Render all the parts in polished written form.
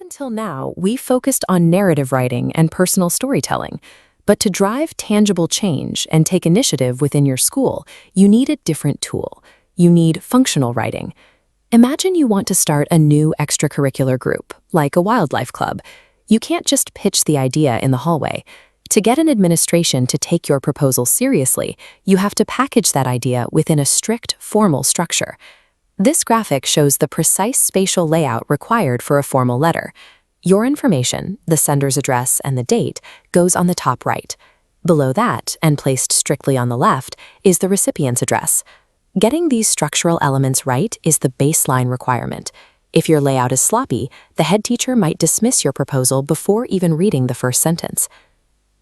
until now, we focused on narrative writing and personal storytelling. But to drive tangible change and take initiative within your school, you need a different tool. You need functional writing. Imagine you want to start a new extracurricular group, like a wildlife club. You can't just pitch the idea in the hallway. To get an administration to take your proposal seriously, you have to package that idea within a strict, formal structure. This graphic shows the precise spatial layout required for a formal letter. Your information, the sender's address and the date, goes on the top right. Below that, and placed strictly on the left, is the recipient's address. Getting these structural elements right is the baseline requirement. If your layout is sloppy, the head teacher might dismiss your proposal before even reading the first sentence.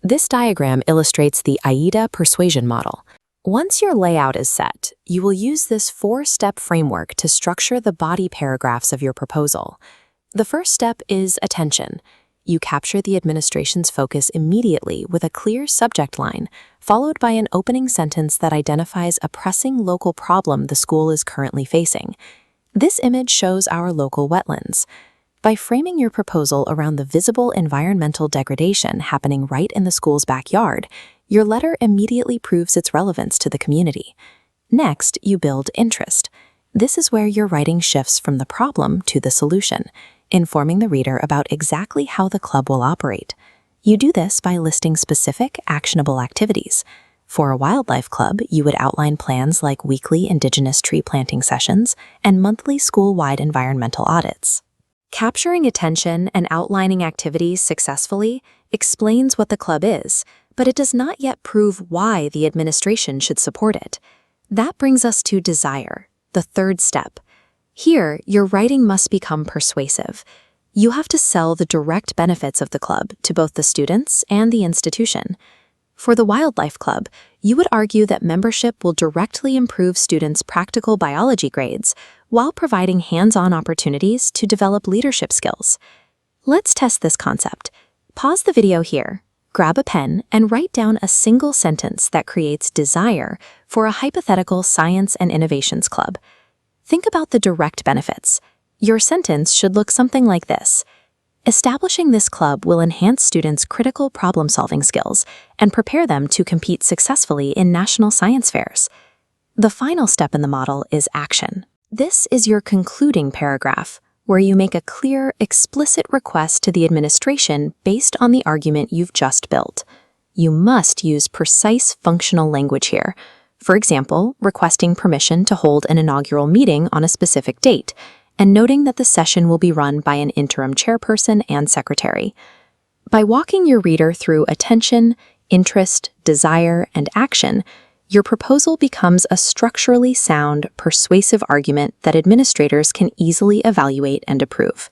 This diagram illustrates the AIDA persuasion model. Once your layout is set, you will use this four-step framework to structure the body paragraphs of your proposal. The first step is attention. You capture the administration's focus immediately with a clear subject line, followed by an opening sentence that identifies a pressing local problem the school is currently facing. This image shows our local wetlands. By framing your proposal around the visible environmental degradation happening right in the school's backyard, your letter immediately proves its relevance to the community. Next, you build interest. This is where your writing shifts from the problem to the solution, informing the reader about exactly how the club will operate. You do this by listing specific, actionable activities. For a wildlife club, you would outline plans like weekly Indigenous tree planting sessions and monthly school-wide environmental audits. Capturing attention and outlining activities successfully explains what the club is, but it does not yet prove why the administration should support it. That brings us to desire, the third step. Here, your writing must become persuasive. You have to sell the direct benefits of the club to both the students and the institution. For the wildlife club, you would argue that membership will directly improve students' practical biology grades while providing hands-on opportunities to develop leadership skills. Let's test this concept. Pause the video here, grab a pen, and write down a single sentence that creates desire for a hypothetical science and innovations club. Think about the direct benefits. Your sentence should look something like this. Establishing this club will enhance students' critical problem-solving skills and prepare them to compete successfully in national science fairs. The final step in the model is action. This is your concluding paragraph, where you make a clear, explicit request to the administration based on the argument you've just built. You must use precise functional language here. For example, requesting permission to hold an inaugural meeting on a specific date, and noting that the session will be run by an interim chairperson and secretary. By walking your reader through attention, interest, desire, and action, your proposal becomes a structurally sound, persuasive argument that administrators can easily evaluate and approve.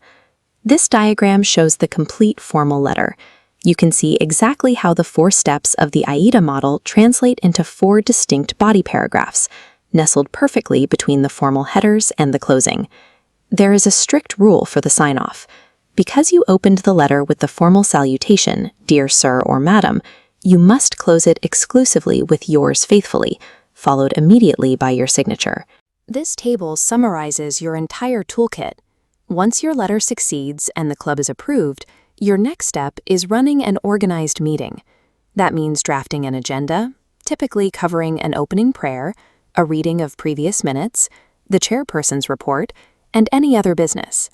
This diagram shows the complete formal letter. You can see exactly how the four steps of the AIDA model translate into four distinct body paragraphs, nestled perfectly between the formal headers and the closing. There is a strict rule for the sign-off. Because you opened the letter with the formal salutation, "Dear Sir" or "Madam," you must close it exclusively with "Yours faithfully," followed immediately by your signature. This table summarizes your entire toolkit. Once your letter succeeds and the club is approved, your next step is running an organized meeting. That means drafting an agenda, typically covering an opening prayer, a reading of previous minutes, the chairperson's report, and any other business.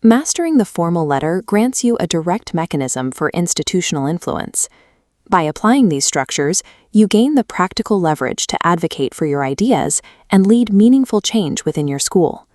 Mastering the formal letter grants you a direct mechanism for institutional influence. By applying these structures, you gain the practical leverage to advocate for your ideas and lead meaningful change within your school.